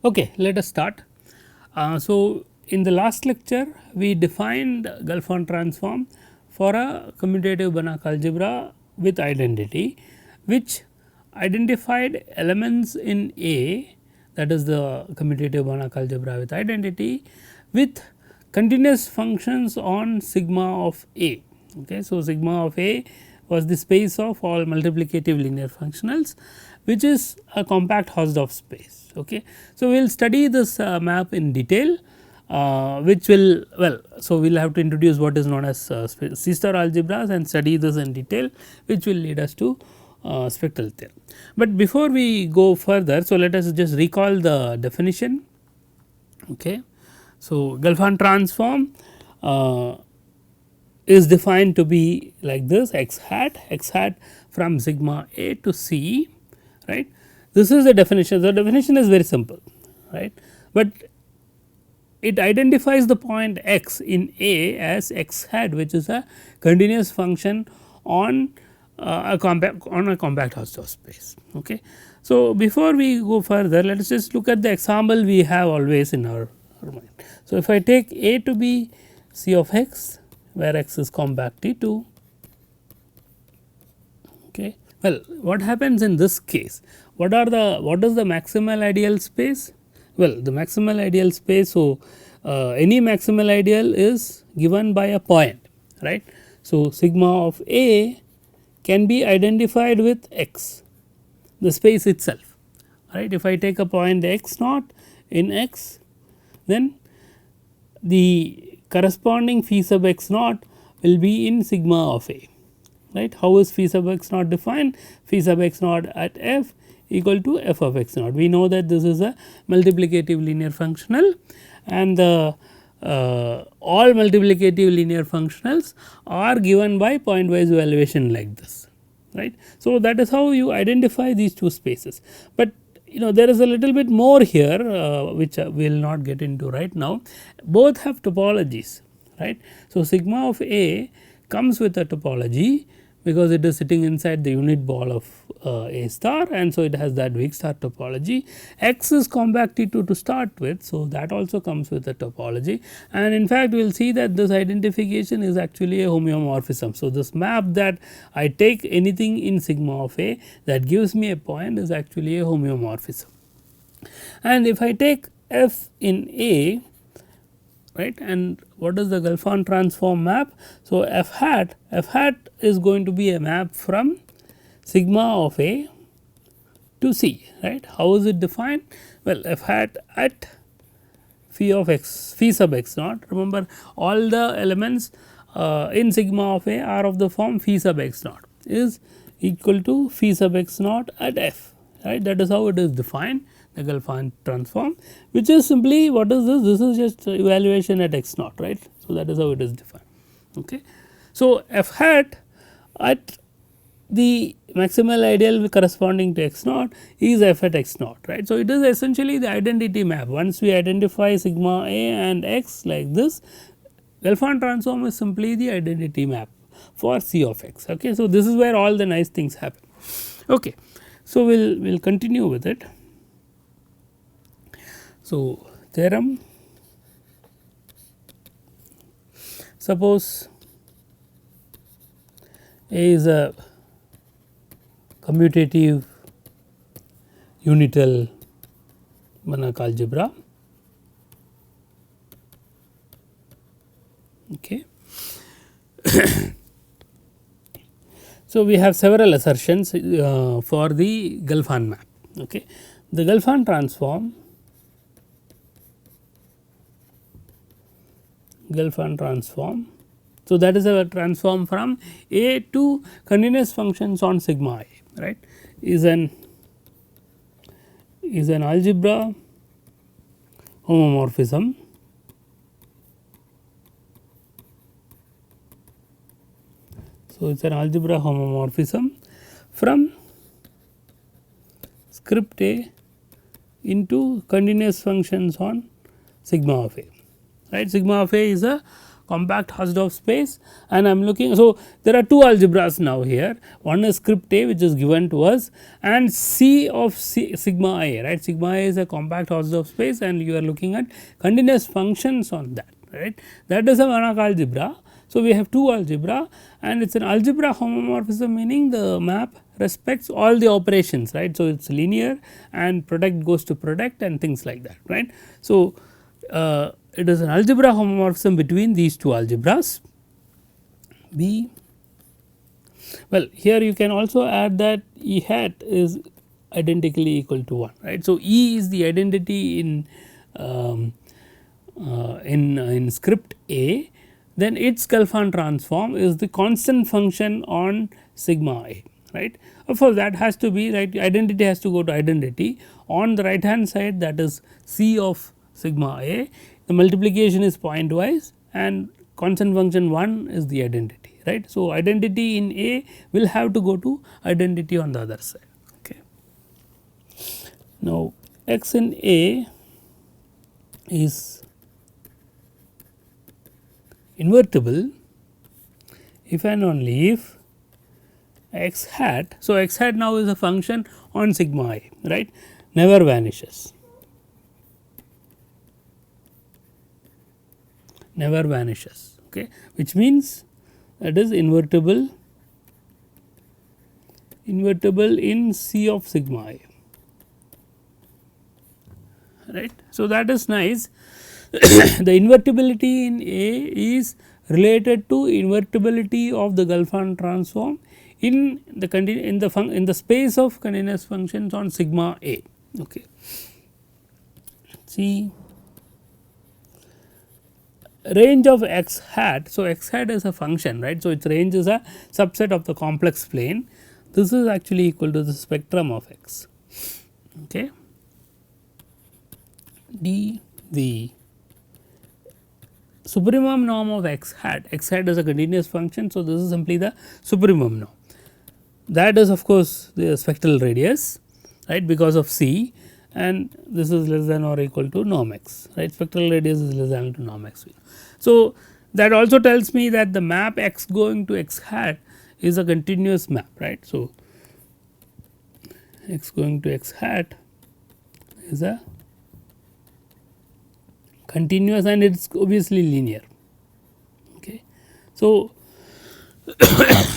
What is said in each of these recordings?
Okay, let us start. So, in the last lecture we defined Gelfand transform for a commutative Banach algebra with identity, which identified elements in A, that is the commutative Banach algebra with identity, with continuous functions on sigma of A. Okay. So, sigma of A was the space of all multiplicative linear functionals, which is a compact Hausdorff space. Okay. So, we will study this map in detail, which will so we will have to introduce what is known as C star algebras and study this in detail, which will lead us to spectral theorem. But before we go further, so let us just recall the definition. Okay. So, Gelfand transform is defined to be like this: x hat from sigma A to C, right. This is the definition. The definition is very simple, right, but it identifies the point x in A as x hat, which is a continuous function on a compact Hausdorff space. Okay. So, before we go further, let us just look at the example we have always in our mind. So, if I take A to be C of x, where x is compact T2. Okay. Well, what happens in this case? What is the maximal ideal space? Well, the maximal ideal space. So, any maximal ideal is given by a point, right. So, sigma of A can be identified with x, the space itself, right. If I take a point x naught in x, then the corresponding phi sub x naught will be in sigma of A, right. How is phi sub x naught defined? Phi sub x naught at f equal to f of x naught. We know that this is a multiplicative linear functional, and the all multiplicative linear functionals are given by pointwise evaluation like this, right. So, that is how you identify these two spaces, but there is a little bit more here which we will not get into right now. Both have topologies, right. So, sigma of A comes with a topology because it is sitting inside the unit ball of A star, and so it has that weak star topology. X is compact T2 to start with, so that also comes with a topology, and in fact we will see that this identification is actually a homeomorphism. So, this map that I take anything in sigma of A that gives me a point is actually a homeomorphism. And if I take f in A, right, and what is the Gelfand transform map? So, f hat is going to be a map from sigma of A to C, right. How is it defined? Well, f hat at phi sub x naught. Remember, all the elements in sigma of A are of the form phi sub x naught is equal to phi sub x naught at f, right. That is how it is defined, the Gelfand transform, which is simply what is this? This is just evaluation at x naught, right. So, that is how it is defined. Okay. So, f hat at the maximal ideal corresponding to x naught is f at x naught, right. So, it is essentially the identity map. Once we identify sigma A and x like this, Gelfand transform is simply the identity map for C of x. Okay. So, this is where all the nice things happen. Okay. So, we will continue with it. So, theorem, suppose A is a commutative unital Banach algebra. Okay. So, we have several assertions for the Gelfand map. Okay. The Gelfand transform so that is a transform from A to continuous functions on sigma A, right, is an algebra homomorphism So, it is an algebra homomorphism from script A into continuous functions on sigma of A, right. Sigma of A is a compact Hausdorff space, and I am looking. So, there are two algebras now here, one is script A which is given to us, and C of sigma A, right. Sigma A is a compact Hausdorff space and you are looking at continuous functions on that, right. That is a Banach algebra. So, we have two algebra and it is an algebra homomorphism, meaning the map respects all the operations, right. So, it is linear and product goes to product and things like that, right. So, it is an algebra homomorphism between these two algebras. B, well, here you can also add that E hat is identically equal to 1, right. So, E is the identity in script A, then its Gelfand transform is the constant function on sigma A, right. Of course, that has to be right, identity has to go to identity. On the right hand side, that is C of sigma A, the multiplication is pointwise and constant function 1 is the identity, right. So, identity in A will have to go to identity on the other side. Okay. Now, x in A is invertible if and only if x hat. So, x hat now is a function on sigma A, right, never vanishes, never vanishes, okay, which means that is invertible in C of sigma A, right. So, that is nice. The invertibility in A is related to invertibility of the Gelfand transform in the space of continuous functions on sigma A. Okay. See, range of x hat. So, x hat is a function, right. So, its range is a subset of the complex plane. This is actually equal to the spectrum of x. Okay. D, the supremum norm of x hat is a continuous function. So, this is simply the supremum norm, that is of course, the spectral radius, right, because of C, and this is less than or equal to norm x, right, spectral radius is less than or equal to norm x. So, that also tells me that the map x going to x hat is a continuous map, right. So, x going to x hat is a continuous and it is obviously linear. Okay. So,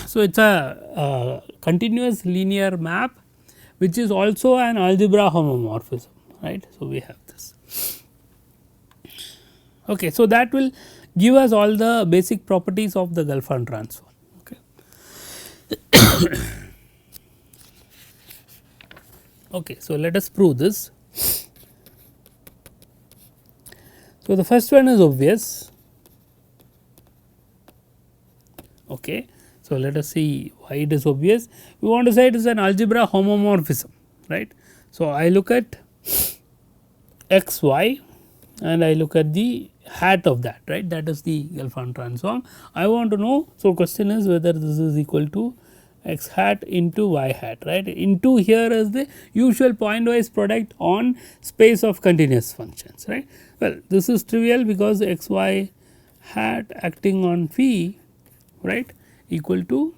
so it is a continuous linear map which is also an algebra homomorphism, right. So, we have this. Okay. So, that will give us all the basic properties of the Gelfand transform. Okay. Okay. So, let us prove this. So, the first one is obvious. Okay. So, let us see why it is obvious. We want to say it is an algebra homomorphism, right. So, I look at x y and I look at the hat of that, right, that is the Gelfand transform. I want to know. So, question is whether this is equal to x hat into y hat, right. Into here is the usual pointwise product on space of continuous functions, right. Well, this is trivial because x y hat acting on phi, right, equal to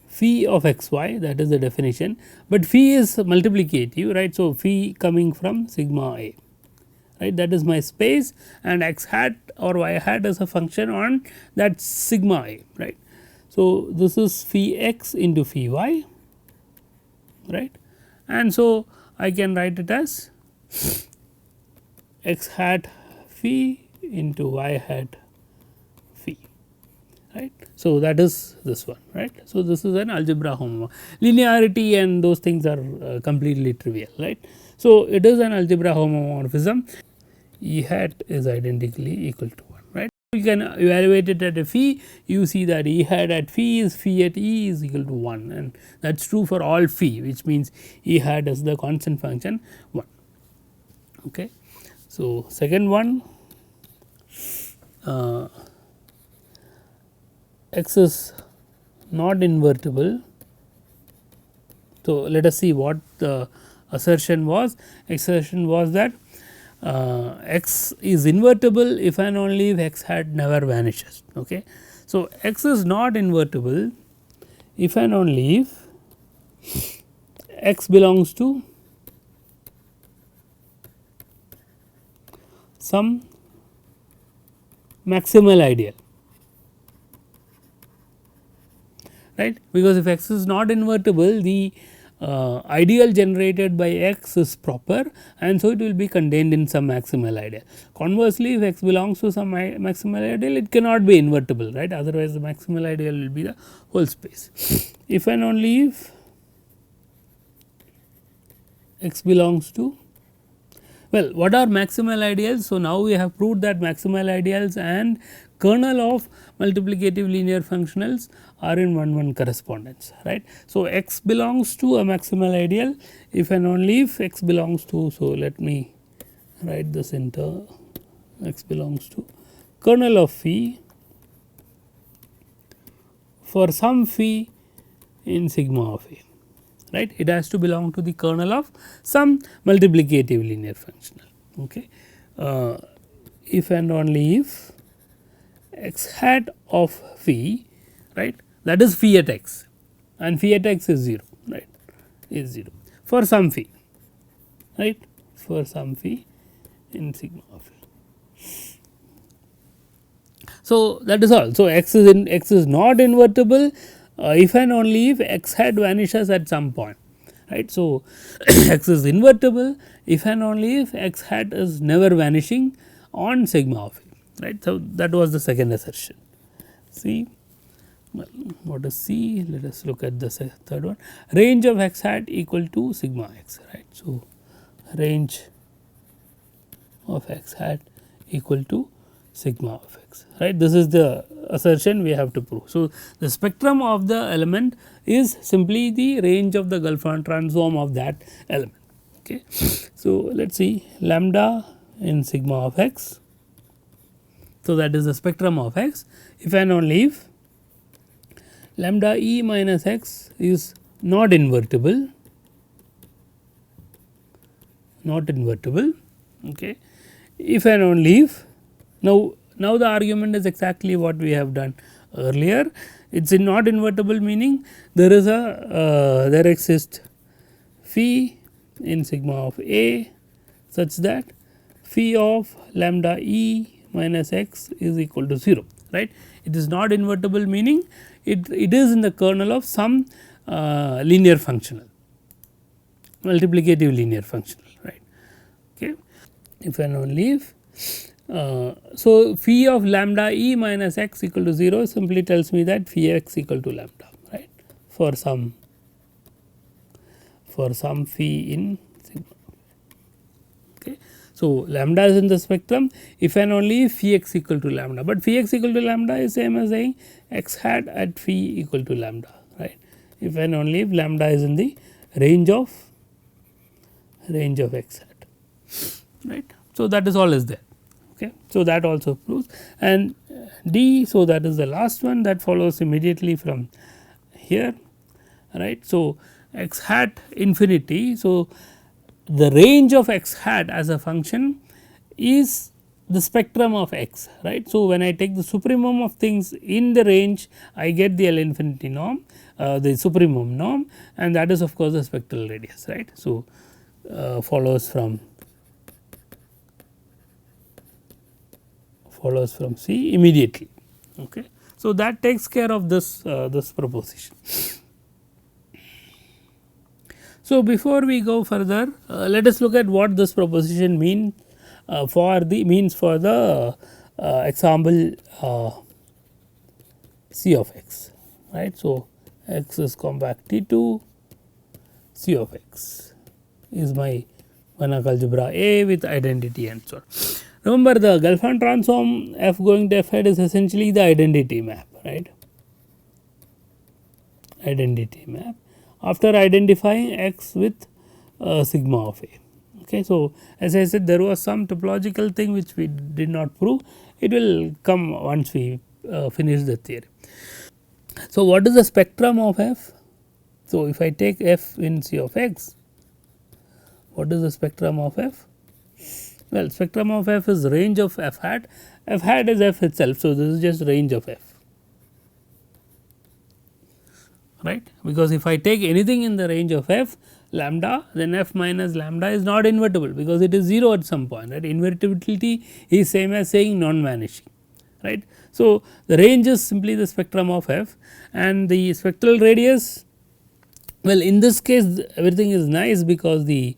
phi of x y, that is the definition, but phi is multiplicative, right. So, phi coming from sigma A, right, that is my space, and x hat or y hat is a function on that sigma A, right. So, this is phi x into phi y, right, and so I can write it as x hat phi into y hat phi, right. So, that is this one, right. So, this is an algebra homomorphism. Linearity and those things are completely trivial, right. So, it is an algebra homomorphism. E hat is identically equal to 1, right. You can evaluate it at a phi, you see that E hat at phi is phi at E is equal to 1, and that is true for all phi, which means E hat is the constant function 1. Okay. So, second one, x is not invertible. So, let us see what the assertion was. Assertion was that x is invertible if and only if x hat never vanishes. Okay. So, x is not invertible if and only if x belongs to some maximal ideal, right, because if x is not invertible, the ideal generated by x is proper, and so it will be contained in some maximal ideal. Conversely, if x belongs to some maximal ideal, it cannot be invertible, right, otherwise the maximal ideal will be the whole space. If and only if x belongs to, well, what are maximal ideals? So, now we have proved that maximal ideals and kernel of multiplicative linear functionals are in 1:1 correspondence, right. So, x belongs to a maximal ideal if and only if x belongs to, so let me write this into x belongs to kernel of phi for some phi in sigma of a, right. It has to belong to the kernel of some multiplicative linear functional. Okay. If and only if x hat of phi, right, that is phi at x, and phi at x is 0, right, is 0 for some phi, right, for some phi in sigma of phi. So, that is all. So, x is not invertible if and only if x hat vanishes at some point, right. So, x is invertible if and only if x hat is never vanishing on sigma of a, right. So, that was the second assertion. See, well, what is C? Let us look at the third one, range of x hat equal to sigma x, right. So, range of x hat equal to sigma of x, right. This is the assertion we have to prove. So, the spectrum of the element is simply the range of the Gelfand transform of that element. Okay. So, let us see lambda in sigma of x. So, that is the spectrum of x if and only if lambda e minus x is not invertible, okay, if and only if, now the argument is exactly what we have done earlier. It is not invertible, meaning there is a there exists phi in sigma of a such that phi of lambda e minus x is equal to 0, right. It is not invertible, meaning it is in the kernel of some linear functional, multiplicative linear functional, right. Okay. If and only if so, phi of lambda e minus x equal to 0 simply tells me that phi x equal to lambda, right, for some phi in sigma. Okay. So, lambda is in the spectrum if and only if phi x equal to lambda, but phi x equal to lambda is same as saying x hat at phi equal to lambda, right, if and only if lambda is in the range of x hat, right. So, that is all is there. Okay. So, that also proves, and D. So, that is the last one that follows immediately from here, right. So, x hat infinity. So, the range of x hat as a function is the spectrum of x, right. So, when I take the supremum of things in the range, I get the L infinity norm, the supremum norm, and that is of course the spectral radius, right. So, follows from C immediately. Okay. So, that takes care of this this proposition. So, before we go further, let us look at what this proposition means for the example C of x, right. So, x is compact T2, C of x is my Banach algebra A with identity and so on. Remember, the Gelfand transform f going to f hat is essentially the identity map, right, identity map after identifying x with sigma of a. Okay. So, as I said, there was some topological thing which we did not prove, it will come once we finish the theory. So, what is the spectrum of f? So, if I take f in C of x, what is the spectrum of f? Well, spectrum of f is range of f hat is f itself. So, this is just range of f, right, because if I take anything in the range of f lambda, then f minus lambda is not invertible, because it is 0 at some point, right. Invertibility is same as saying non vanishing, right. So, the range is simply the spectrum of f, and the spectral radius, well, in this case everything is nice, because the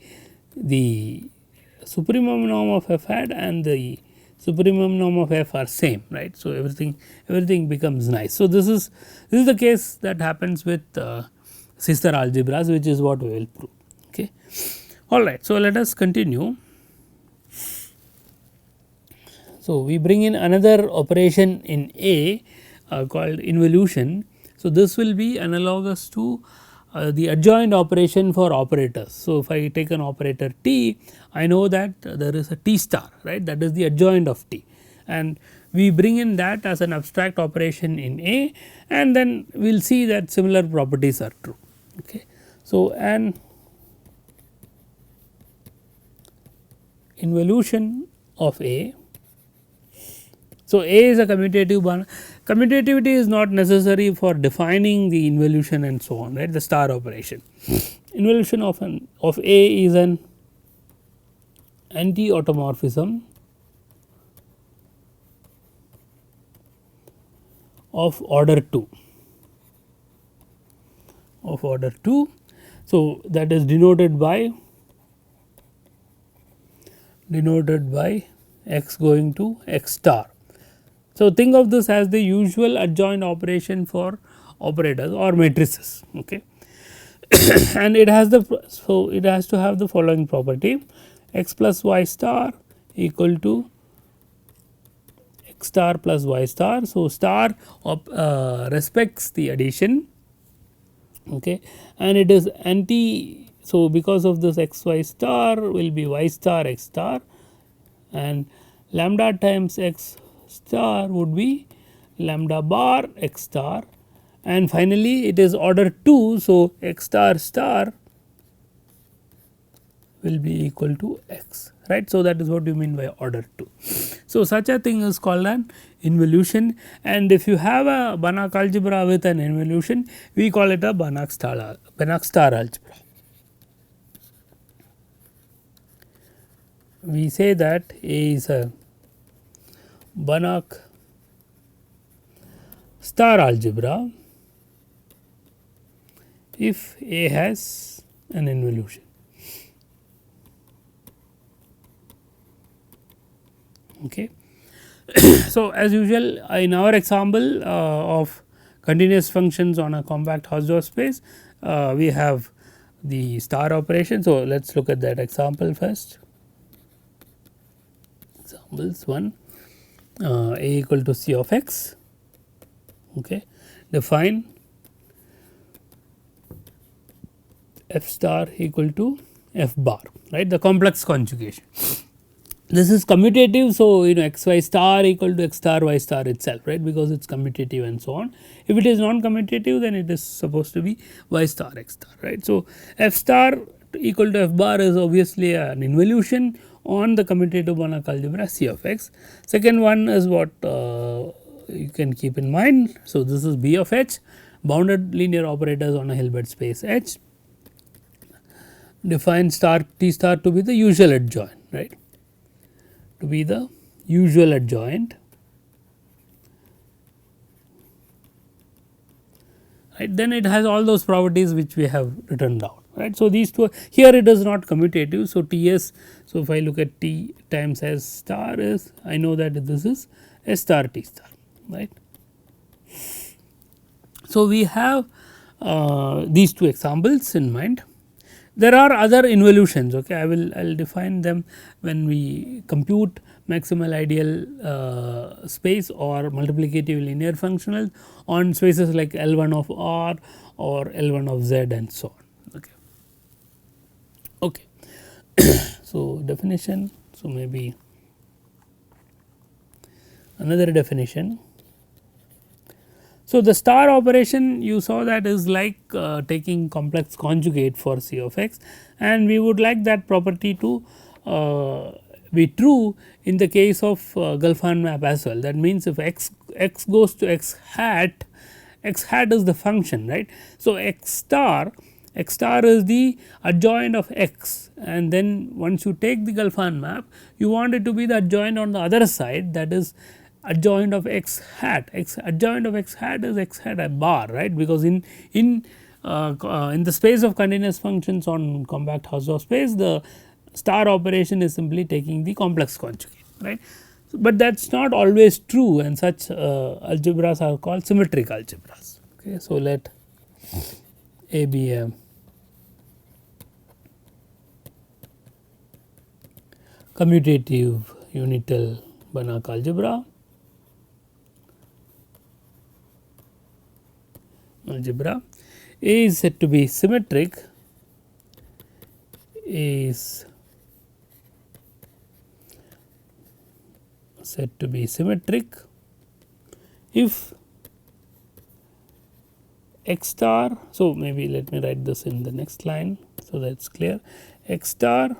supremum norm of f hat and the supremum norm of f are same, right. So, everything becomes nice. So, this is the case that happens with sister algebras, which is what we will prove. Okay. Alright. So, let us continue. So, we bring in another operation in A called involution. So, this will be analogous to the adjoint operation for operators. So, if I take an operator T, I know that there is a T star, right, that is the adjoint of T, and we bring in that as an abstract operation in A, and then we will see that similar properties are true. Okay. So, an involution of A. So, A is a commutative Banach. Commutativity is not necessary for defining the involution and so on, right, the star operation. Involution of A is an anti-automorphism of order 2, So, that is denoted by x going to x star. So, think of this as the usual adjoint operation for operators or matrices, okay. And it has it has to have the following property: x plus y star equal to x star plus y star. So, star respects the addition, okay, and it is anti. So, because of this x y star will be y star x star, and lambda times x star would be lambda bar x star, and finally, it is order 2. So, x star star will be equal to x, right. So, that is what you mean by order 2. So, such a thing is called an involution, and if you have a Banach algebra with an involution, we call it a Banach star algebra. We say that A is a Banach star algebra if A has an involution. Okay. So, as usual in our example of continuous functions on a compact Hausdorff space, we have the star operation. So, let us look at that example first. Examples 1, A equal to C of x, okay. Define f star equal to f bar, right, the complex conjugation. This is commutative. So, x y star equal to x star y star itself, right, because it is commutative and so on. If it is non commutative, then it is supposed to be y star x star, right. So, f star equal to f bar is obviously an involution on the commutative Banach algebra C of x. Second one is what you can keep in mind. So, this is B of h, bounded linear operators on a Hilbert space H. Define star T star to be the usual adjoint, right, to be the usual adjoint, right. Then it has all those properties which we have written down, right. So, these two here it is not commutative. So, T s. So, if I look at T times S star is, I know that this is S star T star, right. So, we have these two examples in mind. There are other involutions, okay. I will define them when we compute maximal ideal space or multiplicative linear functional on spaces like L1 of R or L1 of Z and so on, okay. Okay. So, definition. So, maybe another definition. So, the star operation you saw that is like taking complex conjugate for C of x, and we would like that property to be true in the case of Gelfand map as well. That means, if x goes to x hat is the function, right. So, x star is the adjoint of x, and then once you take the Gelfand map, you want it to be the adjoint on the other side, that is adjoint of x hat. Adjoint of x hat is x hat a bar, right, because in the space of continuous functions on compact Hausdorff space, the star operation is simply taking the complex conjugate, right. But that is not always true, and such algebras are called symmetric algebras. Okay. So, let A be a commutative unital Banach algebra. A is said to be symmetric. A is said to be symmetric if x star. So, maybe let me write this in the next line, so that is clear. X star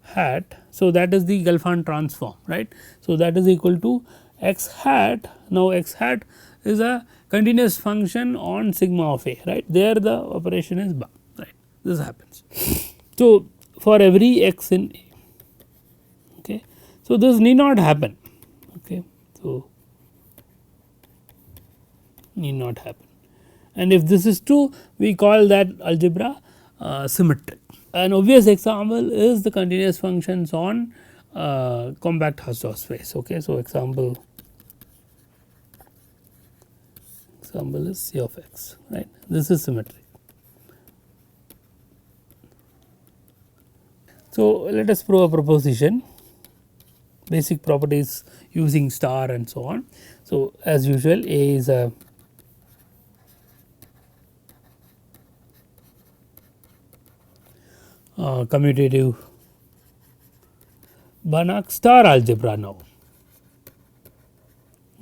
hat. So, that is the Gelfand transform, right. So, that is equal to x hat. Now, x hat is a continuous function on sigma of A, right. There the operation is bar, right. This happens. So, for every x in A. Okay. So, this need not happen. Okay. So, need not happen, and if this is true, we call that algebra symmetric. An obvious example is the continuous functions on compact Hausdorff space. Okay. So, example is C of x, right. This is symmetric. So, let us prove a proposition, basic properties using star and so on. So, as usual, A is a commutative Banach star algebra now.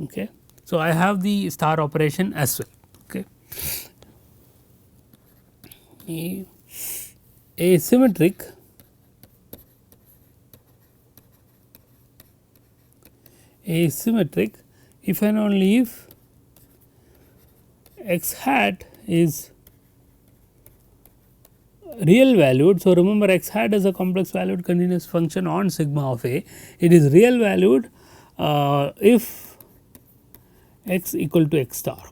Okay. So, I have the star operation as well. Okay. A symmetric if and only if x hat is real valued. So, remember x hat is a complex valued continuous function on sigma of A. It is real valued if x equal to x star,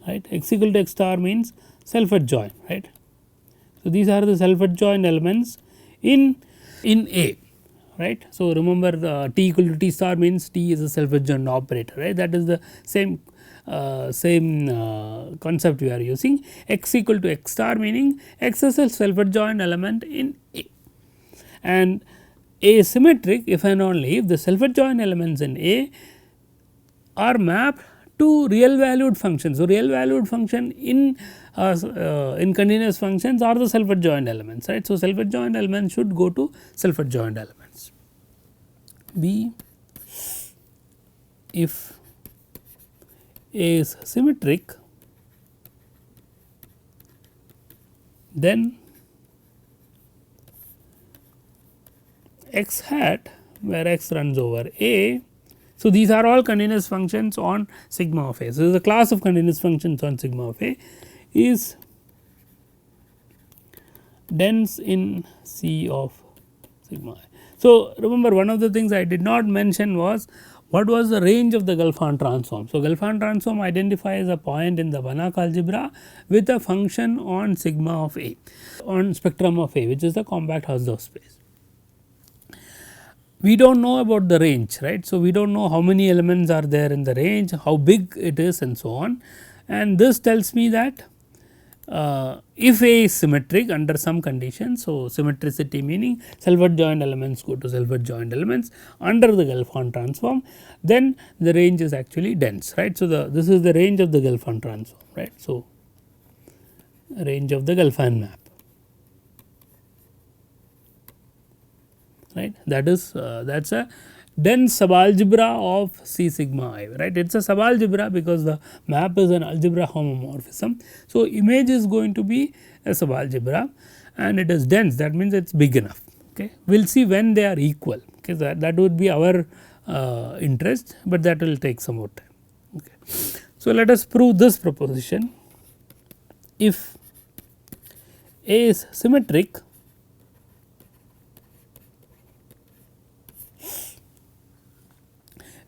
right. X equal to x star means self adjoint, right. So, these are the self adjoint elements in A, right. So, remember the t equal to t star means t is a self adjoint operator, right. That is the same concept we are using. X equal to x star meaning x is a self adjoint element in A, and A is symmetric if and only if the self adjoint elements in A are mapped to real valued functions. So, real valued function in continuous functions are the self adjoint elements, right. So, self adjoint elements should go to self adjoint elements. B, if A is symmetric, then x hat, where x runs over A. So, these are all continuous functions on sigma of A. So, there is a class of continuous functions on sigma of A is dense in C of sigma I. So, remember one of the things I did not mention was what was the range of the Gelfand transform. So, Gelfand transform identifies a point in the Banach algebra with a function on sigma of A, on spectrum of A, which is the compact Hausdorff space. We do not know about the range, right. So, we do not know how many elements are there in the range, how big it is and so on, and this tells me that if A is symmetric under some conditions. So, symmetricity meaning self adjoint elements go to self adjoint elements under the Gelfand transform, then the range is actually dense, right. So, this is the range of the Gelfand transform, right. So, range of the Gelfand map, right. That is that is a dense subalgebra of C sigma I, right. It is a subalgebra because the map is an algebra homomorphism. So, image is going to be a subalgebra and it is dense, that means it is big enough. Okay. We will see when they are equal. Okay. Okay, that would be our interest, but that will take some more time. Okay. So, let us prove this proposition. If A is symmetric,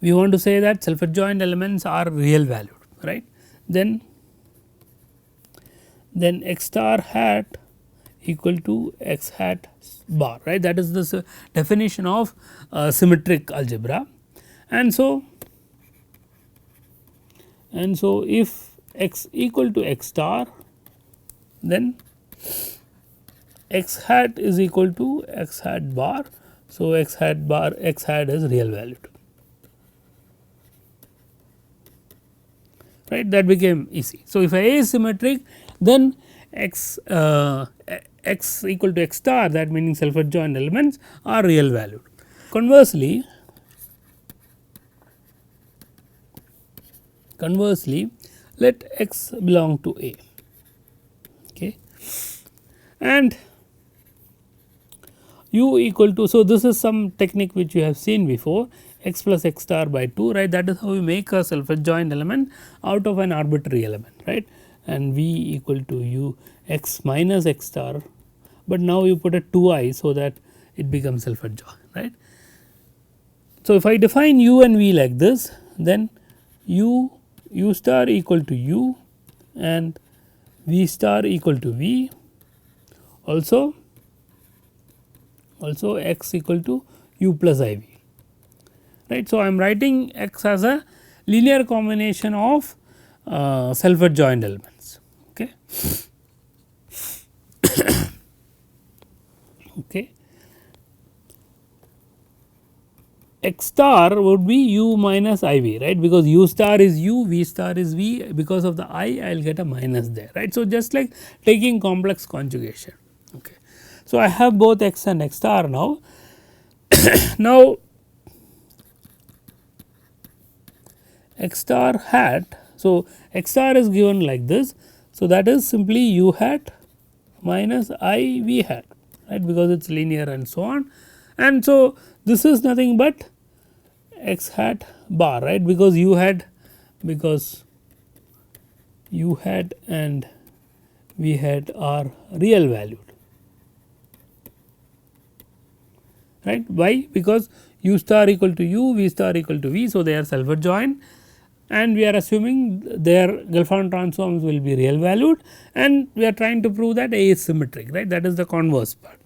we want to say that self adjoint elements are real valued, right. Then x star hat equal to x hat bar, right. That is the definition of symmetric algebra. And so if x equal to x star, then x hat is equal to x hat bar. So, x hat bar, x hat is real valued, right. That became easy. So, if A is symmetric, then x equal to x star, that meaning self adjoint elements are real valued. Conversely, let x belong to A, okay, and u equal to. So, this is some technique which you have seen before, x plus x star by 2, right. That is how we make a self adjoint element out of an arbitrary element, right, and v equal to u x minus x star, but now you put a 2i, so that it becomes self adjoint, right. So, if I define u and v like this, then u star equal to u and v star equal to v, also x equal to u plus I v, right. So, I am writing x as a linear combination of self adjoint elements, okay. Okay. X star would be u minus I v, right, because u star is u, v star is v, because of the I will get a minus there, right. So, just like taking complex conjugation. Okay. So, I have both x and x star now. Now, x star hat, so x star is given like this. So, that is simply u hat minus I v hat, right, because it is linear and so on. And so, this is nothing but x hat bar, right, because u hat and v hat are real valued, right. Why? Because u star equal to u, v star equal to v. So, they are self adjoint, and we are assuming their Gelfand transforms will be real valued, and we are trying to prove that A is symmetric, right. That is the converse part.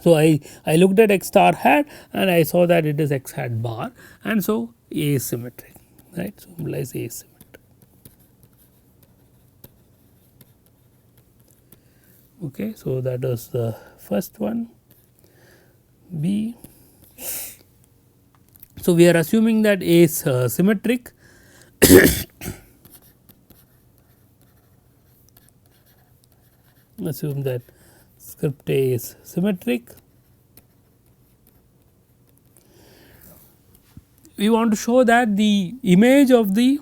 So, I looked at x star hat and I saw that it is x hat bar, and so A is symmetric, right. So, implies A is symmetric. Okay. So, that was the first one. B. So, we are assuming that A is symmetric. Assume that script A is symmetric. We want to show that the image of the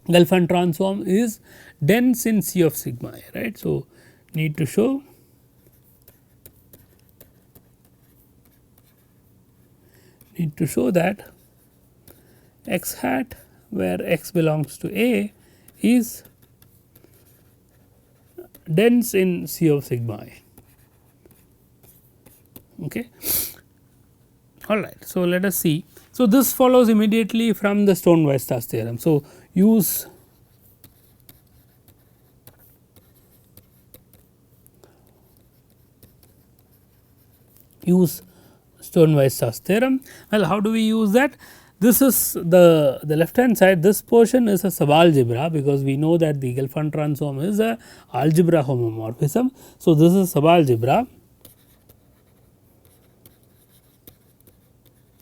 Gelfand transform is dense in C of sigma A, right. So, need to show that x hat, where x belongs to A, is dense in C of sigma A. Okay. All right. So, let us see. So, this follows immediately from the Stone-Weierstrass theorem. So, use Stone-Weierstrass theorem. Well, how do we use that? This is the left hand side, this portion is a subalgebra, because we know that the Gelfand transform is a algebra homomorphism. So, this is subalgebra,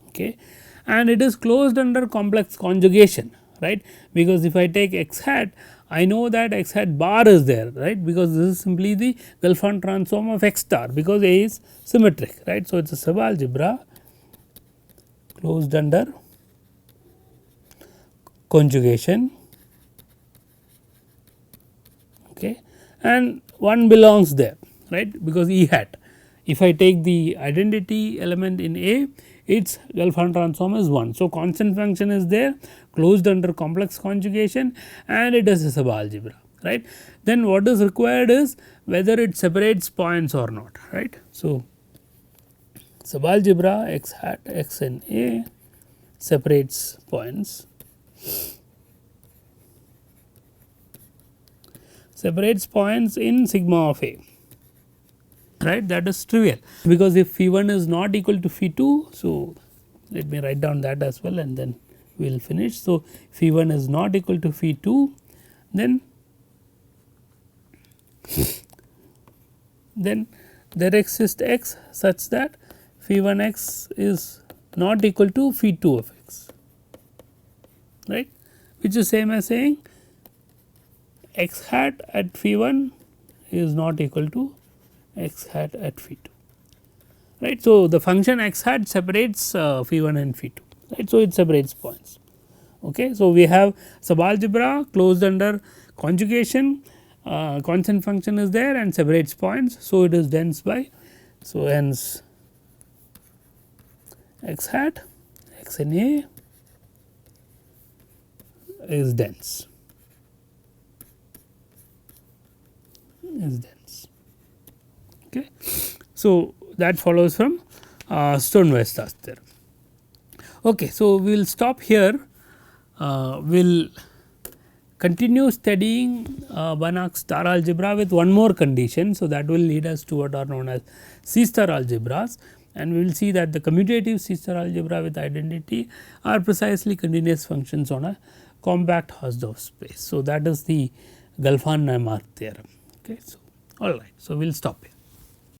okay, and it is closed under complex conjugation, right, because if I take x hat, I know that x hat bar is there, right, because this is simply the Gelfand transform of x star, because A is symmetric, right. So, it is a subalgebra closed under conjugation, okay, and 1 belongs there, right, because E hat if I take the identity element in A, its Gelfand transform is 1. So, constant function is there closed under complex conjugation and it is a subalgebra, right. Then what is required is whether it separates points or not, right. So, subalgebra x hat x in A separates points, in sigma of A, right, that is trivial because if phi 1 is not equal to phi 2. So, let me write down that as well and then we will finish. So, phi 1 is not equal to phi 2, then there exists x such that phi 1 x is not equal to phi 2 of x, right, which is same as saying x hat at phi 1 is not equal to x hat at phi 2, right. So, the function x hat separates phi 1 and phi 2, right. So, it separates points. Okay. So, we have subalgebra closed under conjugation, constant function is there and separates points. So, it is dense by, so hence x hat x in A is dense, Okay. So, that follows from Stone-Weierstrass theorem. Okay. So, we will stop here, we will continue studying Banach's star algebra with one more condition. So, that will lead us to what are known as C star algebras, and we will see that the commutative C star algebra with identity are precisely continuous functions on a compact Hausdorff space. So, that is the Gelfand-Neumark theorem. Okay. So, all right. So, we will stop here.